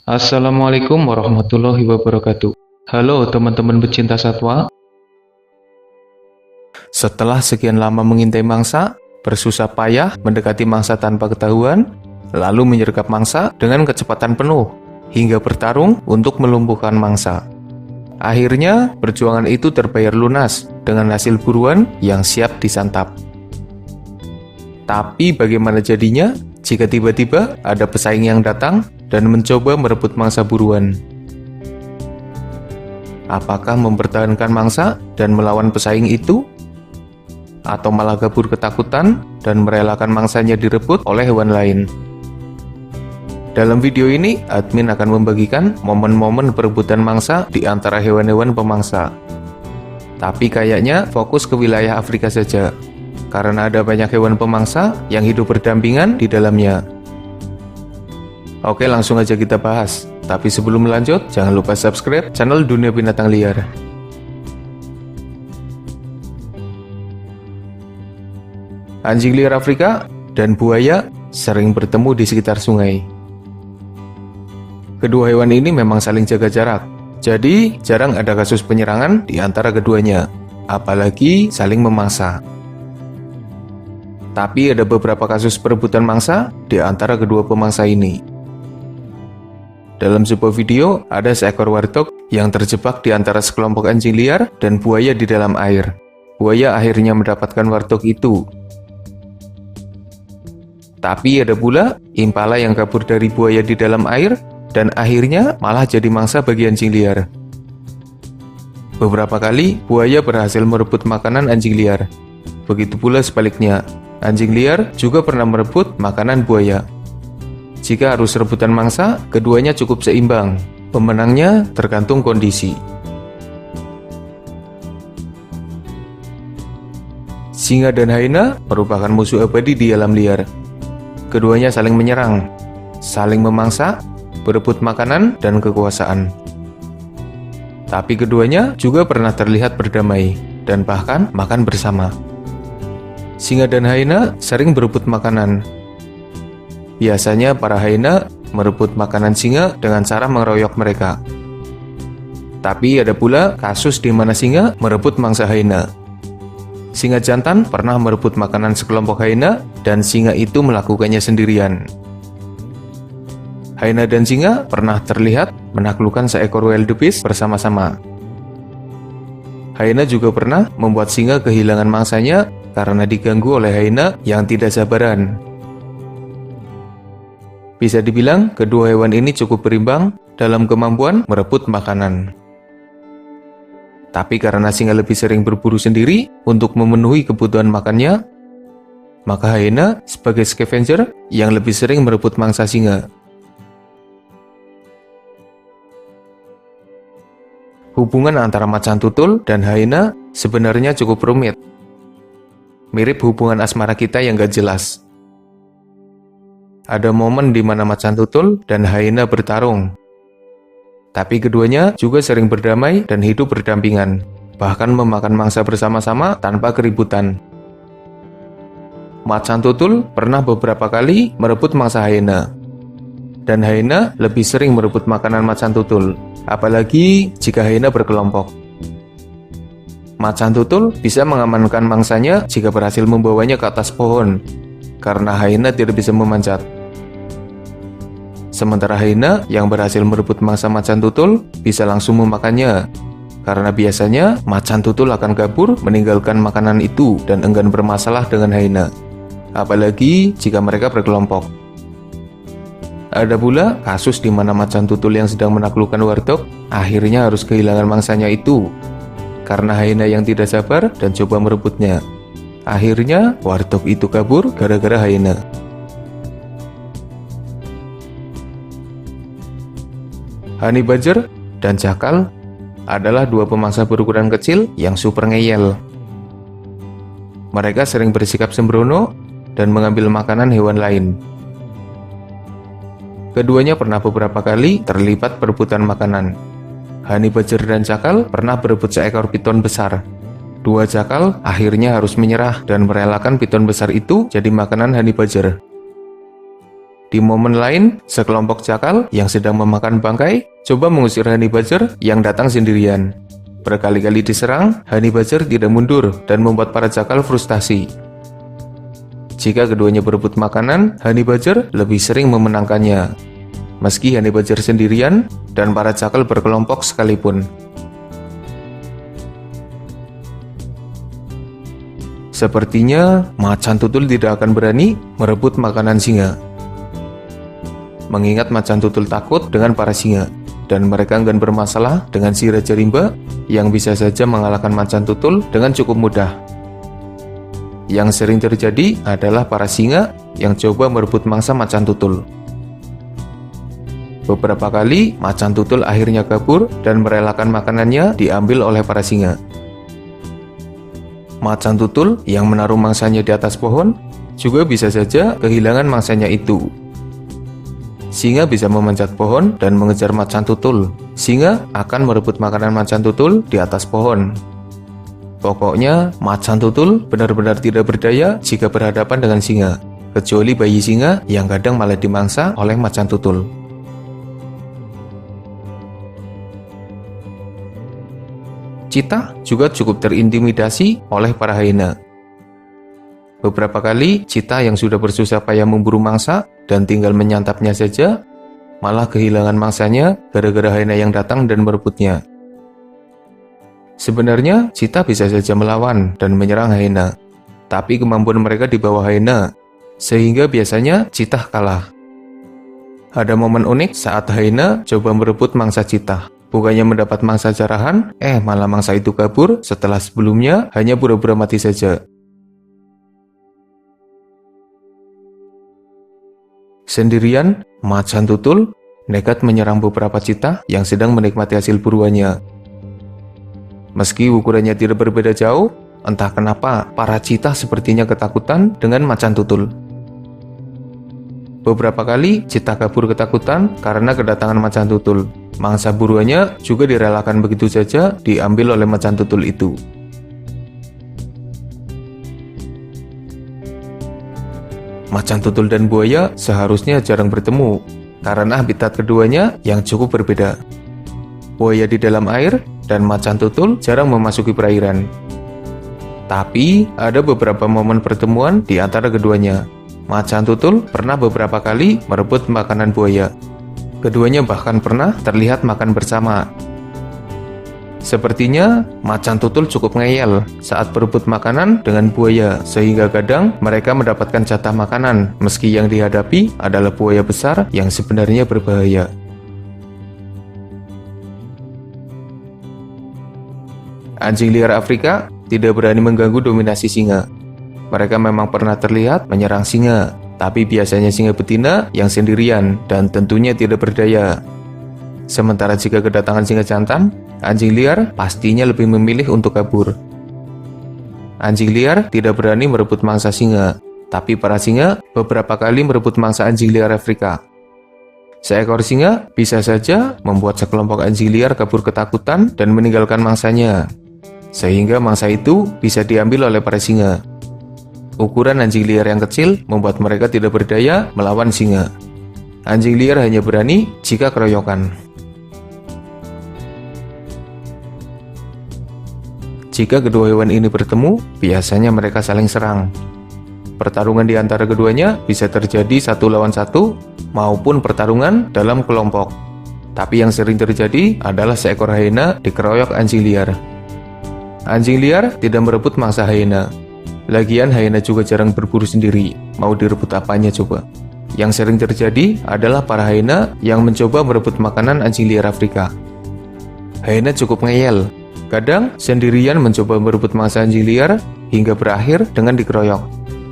Assalamualaikum warahmatullahi wabarakatuh. Halo teman-teman pecinta satwa. Setelah sekian lama mengintai mangsa, bersusah payah mendekati mangsa tanpa ketahuan, lalu menyergap mangsa dengan kecepatan penuh, hingga bertarung untuk melumpuhkan mangsa. Akhirnya, perjuangan itu terbayar lunas dengan hasil buruan yang siap disantap. Tapi bagaimana jadinya jika tiba-tiba ada pesaing yang datang dan mencoba merebut mangsa buruan? Apakah mempertahankan mangsa dan melawan pesaing itu? Atau malah kabur ketakutan dan merelakan mangsanya direbut oleh hewan lain? Dalam video ini, admin akan membagikan momen-momen perebutan mangsa di antara hewan-hewan pemangsa. Tapi kayaknya fokus ke wilayah Afrika saja, karena ada banyak hewan pemangsa yang hidup berdampingan di dalamnya. Oke, langsung aja kita bahas. Tapi sebelum lanjut, jangan lupa subscribe channel Dunia Binatang Liar. Anjing liar Afrika dan buaya sering bertemu di sekitar sungai. Kedua hewan ini memang saling jaga jarak, jadi jarang ada kasus penyerangan di antara keduanya, apalagi saling memangsa. Tapi ada beberapa kasus perebutan mangsa di antara kedua pemangsa ini. Dalam sebuah video, ada seekor warthog yang terjebak di antara sekelompok anjing liar dan buaya di dalam air. Buaya akhirnya mendapatkan warthog itu. Tapi ada pula impala yang kabur dari buaya di dalam air dan akhirnya malah jadi mangsa bagi anjing liar. Beberapa kali buaya berhasil merebut makanan anjing liar. Begitu pula sebaliknya, anjing liar juga pernah merebut makanan buaya. Jika harus rebutan mangsa, keduanya cukup seimbang. Pemenangnya tergantung kondisi. Singa dan hyena merupakan musuh abadi di alam liar. Keduanya saling menyerang, saling memangsa, berebut makanan dan kekuasaan. Tapi keduanya juga pernah terlihat berdamai dan bahkan makan bersama. Singa dan hyena sering berebut makanan. Biasanya para hyena merebut makanan singa dengan cara mengeroyok mereka. Tapi ada pula kasus di mana singa merebut mangsa hyena. Singa jantan pernah merebut makanan sekelompok hyena dan singa itu melakukannya sendirian. Hyena dan singa pernah terlihat menaklukkan seekor wildebeest bersama-sama. Hyena juga pernah membuat singa kehilangan mangsanya karena diganggu oleh hyena yang tidak sabaran. Bisa dibilang, kedua hewan ini cukup berimbang dalam kemampuan merebut makanan. Tapi karena singa lebih sering berburu sendiri untuk memenuhi kebutuhan makannya, maka hyena sebagai scavenger yang lebih sering merebut mangsa singa. Hubungan antara macan tutul dan hyena sebenarnya cukup rumit. Mirip hubungan asmara kita yang gak jelas. Ada momen di mana macan tutul dan hyena bertarung. Tapi keduanya juga sering berdamai dan hidup berdampingan, bahkan memakan mangsa bersama-sama tanpa keributan. Macan tutul pernah beberapa kali merebut mangsa hyena, dan hyena lebih sering merebut makanan macan tutul, apalagi jika hyena berkelompok. Macan tutul bisa mengamankan mangsanya jika berhasil membawanya ke atas pohon, karena hyena tidak bisa memanjat. Sementara hyena yang berhasil merebut mangsa macan tutul bisa langsung memakannya, karena biasanya macan tutul akan kabur meninggalkan makanan itu dan enggan bermasalah dengan hyena, apalagi jika mereka berkelompok. Ada pula kasus di mana macan tutul yang sedang menaklukkan warthog akhirnya harus kehilangan mangsanya itu, karena hyena yang tidak sabar dan coba merebutnya. Akhirnya warthog itu kabur gara-gara hyena. Honey badger dan jakal adalah dua pemangsa berukuran kecil yang super ngeyel. Mereka sering bersikap sembrono dan mengambil makanan hewan lain. Keduanya pernah beberapa kali terlibat perebutan makanan. Honey badger dan jakal pernah berebut seekor piton besar. Dua jakal akhirnya harus menyerah dan merelakan piton besar itu jadi makanan honey badger. Di momen lain, sekelompok jakal yang sedang memakan bangkai coba mengusir honey badger yang datang sendirian. Berkali-kali diserang, honey badger tidak mundur dan membuat para jakal frustasi. Jika keduanya berebut makanan, honey badger lebih sering memenangkannya. Meski honey badger sendirian dan para jakal berkelompok sekalipun. Sepertinya macan tutul tidak akan berani merebut makanan singa. Mengingat macan tutul takut dengan para singa, dan mereka enggan bermasalah dengan si Raja Rimba yang bisa saja mengalahkan macan tutul dengan cukup mudah. Yang sering terjadi adalah para singa yang coba merebut mangsa macan tutul. Beberapa kali, macan tutul akhirnya kabur dan merelakan makanannya diambil oleh para singa. Macan tutul yang menaruh mangsanya di atas pohon juga bisa saja kehilangan mangsanya itu. Singa bisa memanjat pohon dan mengejar macan tutul. Singa akan merebut makanan macan tutul di atas pohon. Pokoknya, macan tutul benar-benar tidak berdaya jika berhadapan dengan singa, kecuali bayi singa yang kadang malah dimangsa oleh macan tutul. Cheetah juga cukup terintimidasi oleh para hyena. Beberapa kali, cheetah yang sudah bersusah payah memburu mangsa dan tinggal menyantapnya saja, malah kehilangan mangsanya gara-gara hyena yang datang dan merebutnya. Sebenarnya, cheetah bisa saja melawan dan menyerang hyena, tapi kemampuan mereka di bawah hyena, sehingga biasanya cheetah kalah. Ada momen unik saat hyena coba merebut mangsa cheetah. Bukannya mendapat mangsa jarahan, malah mangsa itu kabur setelah sebelumnya hanya pura-pura mati saja. Sendirian, macan tutul nekat menyerang beberapa cheetah yang sedang menikmati hasil buruannya. Meski ukurannya tidak berbeda jauh, entah kenapa para cheetah sepertinya ketakutan dengan macan tutul. Beberapa kali, cheetah kabur ketakutan karena kedatangan macan tutul. Mangsa buruannya juga direlakan begitu saja diambil oleh macan tutul itu. Macan tutul dan buaya seharusnya jarang bertemu, karena habitat keduanya yang cukup berbeda. Buaya di dalam air, dan macan tutul jarang memasuki perairan. Tapi, ada beberapa momen pertemuan di antara keduanya. Macan tutul pernah beberapa kali merebut makanan buaya. Keduanya bahkan pernah terlihat makan bersama. Sepertinya macan tutul cukup ngeyel saat berebut makanan dengan buaya, sehingga kadang mereka mendapatkan jatah makanan meski yang dihadapi adalah buaya besar yang sebenarnya berbahaya. Anjing liar Afrika tidak berani mengganggu dominasi singa. Mereka memang pernah terlihat menyerang singa, tapi biasanya singa betina yang sendirian dan tentunya tidak berdaya. Sementara jika kedatangan singa jantan, anjing liar pastinya lebih memilih untuk kabur. Anjing liar tidak berani merebut mangsa singa, tapi para singa beberapa kali merebut mangsa anjing liar Afrika. Seekor singa bisa saja membuat sekelompok anjing liar kabur ketakutan dan meninggalkan mangsanya, sehingga mangsa itu bisa diambil oleh para singa. Ukuran anjing liar yang kecil membuat mereka tidak berdaya melawan singa. Anjing liar hanya berani jika keroyokan. Jika kedua hewan ini bertemu, biasanya mereka saling serang. Pertarungan di antara keduanya bisa terjadi 1 lawan 1 maupun pertarungan dalam kelompok. Tapi yang sering terjadi adalah seekor hyena dikeroyok anjing liar. Anjing liar tidak merebut mangsa hyena. Lagian hyena juga jarang berburu sendiri, mau direbut apanya coba. Yang sering terjadi adalah para hyena yang mencoba merebut makanan anjing liar Afrika. Hyena cukup ngeyel. Kadang sendirian mencoba merebut mangsa anjing liar hingga berakhir dengan dikeroyok.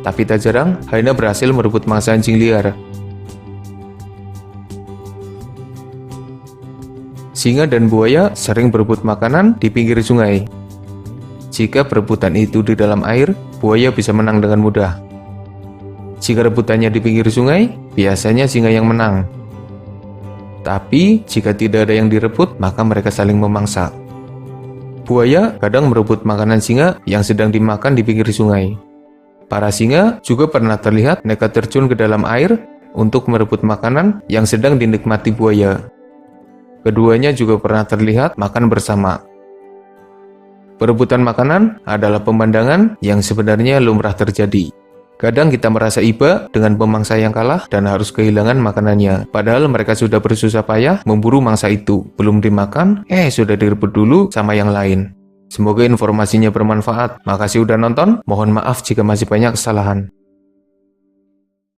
Tapi tak jarang hyena berhasil merebut mangsa anjing liar. Singa dan buaya sering berebut makanan di pinggir sungai. Jika perebutan itu di dalam air, buaya bisa menang dengan mudah. Jika rebutannya di pinggir sungai, biasanya singa yang menang. Tapi jika tidak ada yang direbut, maka mereka saling memangsa. Buaya kadang merebut makanan singa yang sedang dimakan di pinggir sungai. Para singa juga pernah terlihat nekat terjun ke dalam air untuk merebut makanan yang sedang dinikmati buaya. Keduanya juga pernah terlihat makan bersama. Perebutan makanan adalah pemandangan yang sebenarnya lumrah terjadi. Kadang kita merasa iba dengan pemangsa yang kalah dan harus kehilangan makanannya. Padahal mereka sudah bersusah payah memburu mangsa itu. Belum dimakan, sudah direbut dulu sama yang lain. Semoga informasinya bermanfaat. Makasih udah nonton. Mohon maaf jika masih banyak kesalahan.